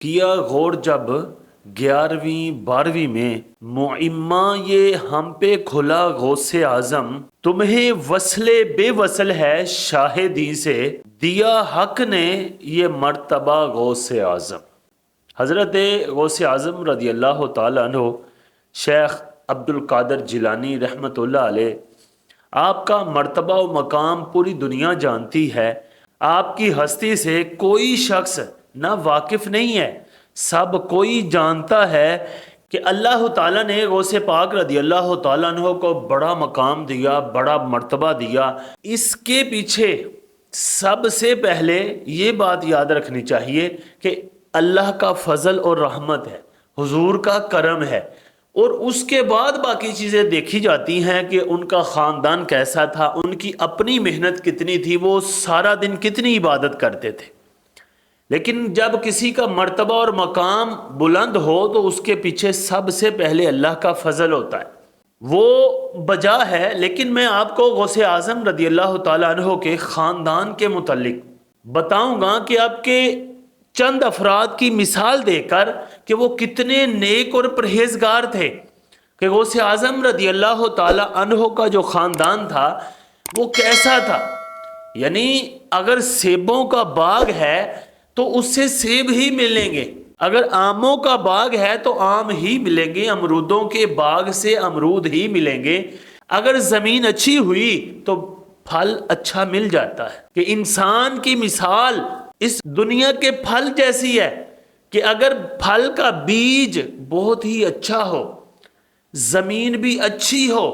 کیا غور جب 11ویں 12ویں میں معمہ یہ ہم پہ کھلا غوث اعظم، تمہیں وصل بے وصل ہے شاہدی سے، دیا حق نے یہ مرتبہ غوث اعظم۔ حضرت غوث اعظم رضی اللہ تعالیٰ عنہ شیخ عبد القادر جیلانی رحمۃ اللہ علیہ، آپ کا مرتبہ و مقام پوری دنیا جانتی ہے۔ آپ کی ہستی سے کوئی شخص نہ واقف نہیں ہے، سب کوئی جانتا ہے کہ اللہ تعالیٰ نے غوث پاک رضی اللہ تعالیٰ عنہ کو بڑا مقام دیا، بڑا مرتبہ دیا۔ اس کے پیچھے سب سے پہلے یہ بات یاد رکھنی چاہیے کہ اللہ کا فضل اور رحمت ہے، حضور کا کرم ہے، اور اس کے بعد باقی چیزیں دیکھی جاتی ہیں کہ ان کا خاندان کیسا تھا، ان کی اپنی محنت کتنی تھی، وہ سارا دن کتنی عبادت کرتے تھے۔ لیکن جب کسی کا مرتبہ اور مقام بلند ہو تو اس کے پیچھے سب سے پہلے اللہ کا فضل ہوتا ہے، وہ بجا ہے۔ لیکن میں آپ کو غوث اعظم رضی اللہ تعالیٰ عنہ کے خاندان کے متعلق بتاؤں گا کہ آپ کے چند افراد کی مثال دے کر کہ وہ کتنے نیک اور پرہیزگار تھے، کہ غوث اعظم رضی اللہ تعالیٰ عنہ کا جو خاندان تھا وہ کیسا تھا۔ یعنی اگر سیبوں کا باغ ہے تو اس سے سیب ہی ملیں گے، اگر آموں کا باغ ہے تو آم ہی ملیں گے، امرودوں کے باغ سے امرود ہی ملیں گے۔ اگر زمین اچھی ہوئی تو پھل اچھا مل جاتا ہے، کہ انسان کی مثال اس دنیا کے پھل جیسی ہے کہ اگر پھل کا بیج بہت ہی اچھا ہو، زمین بھی اچھی ہو،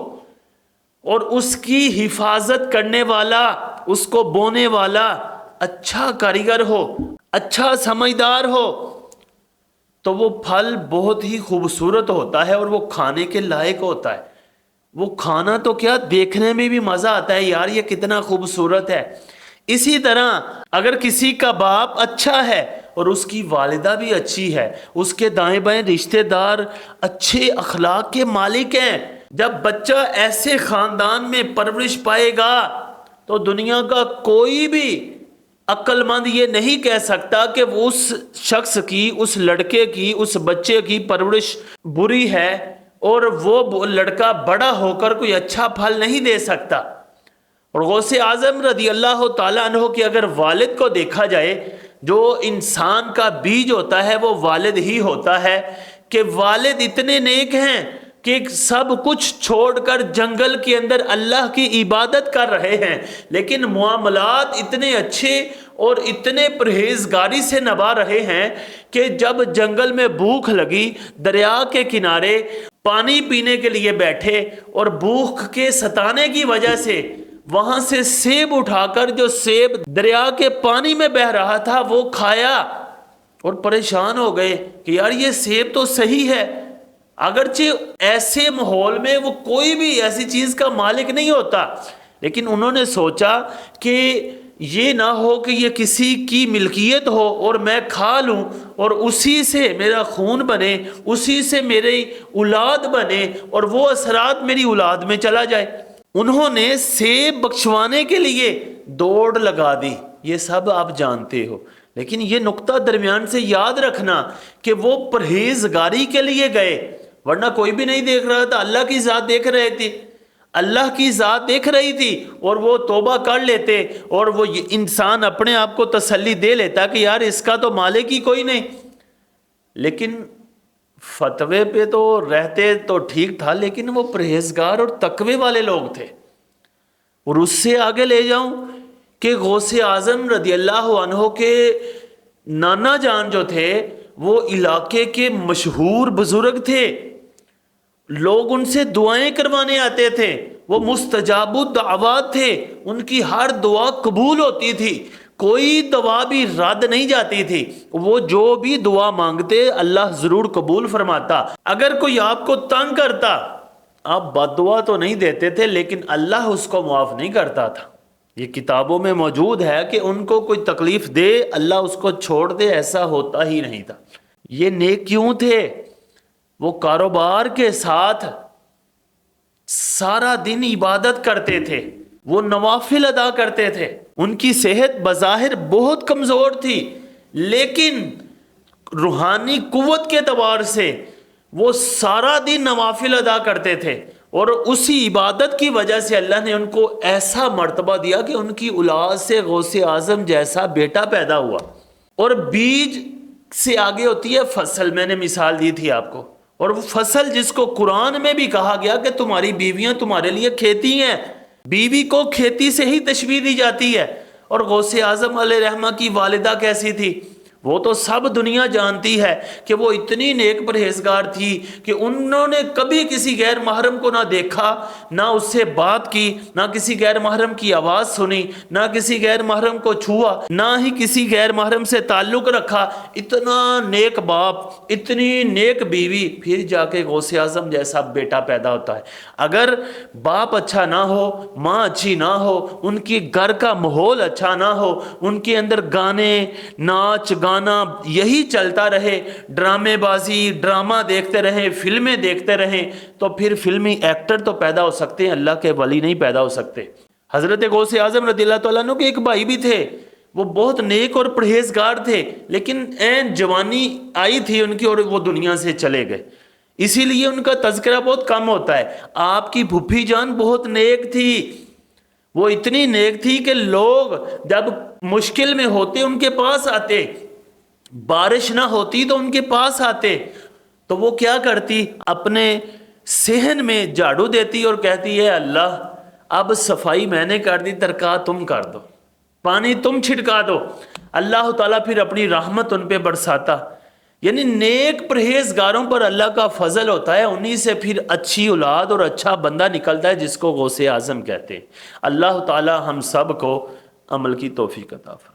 اور اس کی حفاظت کرنے والا، اس کو بونے والا اچھا کاریگر ہو، اچھا سمجھدار ہو، تو وہ پھل بہت ہی خوبصورت ہوتا ہے اور وہ کھانے کے لائق ہوتا ہے۔ وہ کھانا تو کیا، دیکھنے میں بھی مزہ آتا ہے، یار یہ کتنا خوبصورت ہے۔ اسی طرح اگر کسی کا باپ اچھا ہے اور اس کی والدہ بھی اچھی ہے، اس کے دائیں بائیں رشتہ دار اچھے اخلاق کے مالک ہیں، جب بچہ ایسے خاندان میں پرورش پائے گا تو دنیا کا کوئی بھی عقل مند یہ نہیں کہہ سکتا کہ وہ اس شخص کی، اس لڑکے کی، اس بچے کی پرورش بری ہے اور وہ لڑکا بڑا ہو کر کوئی اچھا پھل نہیں دے سکتا۔ اور غوث اعظم رضی اللہ تعالیٰ عنہ کے اگر والد کو دیکھا جائے، جو انسان کا بیج ہوتا ہے وہ والد ہی ہوتا ہے، کہ والد اتنے نیک ہیں کہ سب کچھ چھوڑ کر جنگل کے اندر اللہ کی عبادت کر رہے ہیں، لیکن معاملات اتنے اچھے اور اتنے پرہیزگاری سے نبھا رہے ہیں کہ جب جنگل میں بھوک لگی، دریا کے کنارے پانی پینے کے لیے بیٹھے اور بھوک کے ستانے کی وجہ سے وہاں سے سیب اٹھا کر، جو سیب دریا کے پانی میں بہہ رہا تھا، وہ کھایا اور پریشان ہو گئے کہ یار یہ سیب تو صحیح ہے۔ اگرچہ ایسے ماحول میں وہ کوئی بھی ایسی چیز کا مالک نہیں ہوتا، لیکن انہوں نے سوچا کہ یہ نہ ہو کہ یہ کسی کی ملکیت ہو اور میں کھا لوں اور اسی سے میرا خون بنے، اسی سے میری اولاد بنے اور وہ اثرات میری اولاد میں چلا جائے۔ انہوں نے سیب بخشوانے کے لیے دوڑ لگا دی، یہ سب آپ جانتے ہو، لیکن یہ نقطہ درمیان سے یاد رکھنا کہ وہ پرہیزگاری کے لیے گئے، ورنہ کوئی بھی نہیں دیکھ رہا تھا، اللہ کی ذات دیکھ رہے تھے، اللہ کی ذات دیکھ رہی تھی، اور وہ توبہ کر لیتے اور وہ انسان اپنے آپ کو تسلی دے لیتا کہ یار اس کا تو مالک ہی کوئی نہیں۔ لیکن فتوے پہ تو رہتے تو ٹھیک تھا، لیکن وہ پرہیزگار اور تقوی والے لوگ تھے۔ اور اس سے آگے لے جاؤں کہ غوث اعظم رضی اللہ عنہ کے نانا جان جو تھے وہ علاقے کے مشہور بزرگ تھے، لوگ ان سے دعائیں کروانے آتے تھے، وہ مستجاب الدعوات تھے، ان کی ہر دعا قبول ہوتی تھی، کوئی دعا بھی رد نہیں جاتی تھی، وہ جو بھی دعا مانگتے اللہ ضرور قبول فرماتا۔ اگر کوئی آپ کو تنگ کرتا، آپ بد دعا تو نہیں دیتے تھے، لیکن اللہ اس کو معاف نہیں کرتا تھا۔ یہ کتابوں میں موجود ہے کہ ان کو کوئی تکلیف دے اللہ اس کو چھوڑ دے، ایسا ہوتا ہی نہیں تھا۔ یہ نیک کیوں تھے؟ وہ کاروبار کے ساتھ سارا دن عبادت کرتے تھے، وہ نوافل ادا کرتے تھے، ان کی صحت بظاہر بہت کمزور تھی، لیکن روحانی قوت کے اعتبار سے وہ سارا دن نوافل ادا کرتے تھے، اور اسی عبادت کی وجہ سے اللہ نے ان کو ایسا مرتبہ دیا کہ ان کی اولاد سے غوث اعظم جیسا بیٹا پیدا ہوا۔ اور بیج سے آگے ہوتی ہے فصل، میں نے مثال دی تھی آپ کو، اور وہ فصل جس کو قرآن میں بھی کہا گیا کہ تمہاری بیویاں تمہارے لیے کھیتی ہیں، بیوی کو کھیتی سے ہی تشبیہ دی جاتی ہے۔ اور غوث اعظم علیہ رحمہ کی والدہ کیسی تھی؟ وہ تو سب دنیا جانتی ہے کہ وہ اتنی نیک پرہیزگار تھی کہ انہوں نے کبھی کسی غیر محرم کو نہ دیکھا، نہ اس سے بات کی، نہ کسی غیر محرم کی آواز سنی، نہ کسی غیر محرم کو چھوا، نہ ہی کسی غیر محرم سے تعلق رکھا۔ اتنا نیک باپ، اتنی نیک بیوی، پھر جا کے غوث اعظم جیسا بیٹا پیدا ہوتا ہے۔ اگر باپ اچھا نہ ہو، ماں اچھی نہ ہو، ان کی گھر کا ماحول اچھا نہ ہو، ان کے اندر گانے، ناچ گانا یہی چلتا رہے، ڈرامے بازی، ڈرامہ دیکھتے رہیں، فلمیں دیکھتے رہیں، تو پھر فلمی ایکٹر تو پیدا ہو سکتے ہیں، اللہ کے ولی نہیں پیدا ہو سکتے۔ حضرت غوث اعظم رضی اللہ تعالیٰ عنہ کے ایک بھائی بھی تھے، وہ بہت نیک اور پرہیزگار تھے، لیکن عین جوانی آئی تھی ان کی اور وہ دنیا سے چلے گئے، اسی لیے ان کا تذکرہ بہت کم ہوتا ہے۔ آپ کی پھوپھی جان بہت نیک تھی، وہ اتنی نیک تھی کہ لوگ جب مشکل میں ہوتے ان کے پاس آتے، بارش نہ ہوتی تو ان کے پاس آتے، تو وہ کیا کرتی؟ اپنے صحن میں جھاڑو دیتی اور کہتی ہے اللہ اب صفائی میں نے کر دی، ترکا تم کر دو، پانی تم چھڑکا دو۔ اللہ تعالیٰ پھر اپنی رحمت ان پہ برساتا۔ یعنی نیک پرہیزگاروں پر اللہ کا فضل ہوتا ہے، انہی سے پھر اچھی اولاد اور اچھا بندہ نکلتا ہے جس کو غوث اعظم کہتے ہیں۔ اللہ تعالیٰ ہم سب کو عمل کی توفیق عطا فرمائے۔